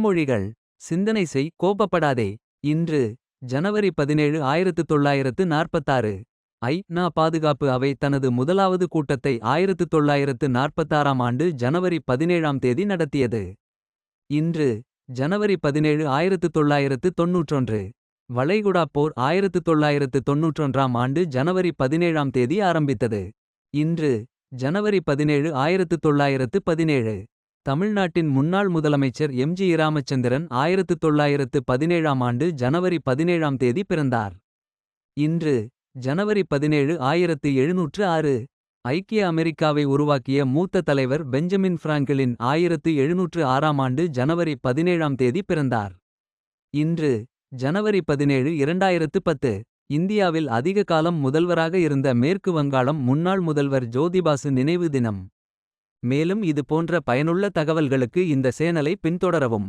பொன்மொழிகள். சிந்தனை செய், கோபப்படாதே. இன்று ஜனவரி 17 1946. ஐ.நா பாதுகாப்பு அவை தனது முதலாவது கூட்டத்தை 1946ஆம் ஆண்டு ஜனவரி 17ஆம் தேதி நடத்தியது. இன்று ஜனவரி 17 1991. வளைகுடாப் போர் 1991ஆம் ஆண்டு ஜனவரி 17ஆம் தேதி ஆரம்பித்தது. இன்று ஜனவரி 17 1917. தமிழ்நாட்டின் முன்னாள் முதலமைச்சர் எம்.ஜி. ராமச்சந்திரன் 1917ஆம் ஆண்டு ஜனவரி 17ஆம் தேதி பிறந்தார். இன்று ஜனவரி 17 1706. ஐக்கிய அமெரிக்காவை உருவாக்கிய மூத்த தலைவர் பெஞ்சமின் பிராங்கிளின் 1706ஆம் ஆண்டு ஜனவரி 17ஆம் தேதி பிறந்தார். இன்று ஜனவரி 17 2010. இந்தியாவில் அதிக காலம் முதல்வராக இருந்த மேற்கு வங்காளம் முன்னாள் முதல்வர் ஜோதிபாசு நினைவு தினம். மேலும் இது போன்ற பயனுள்ள தகவல்களுக்கு இந்த சேனலை பின்தொடரவும்.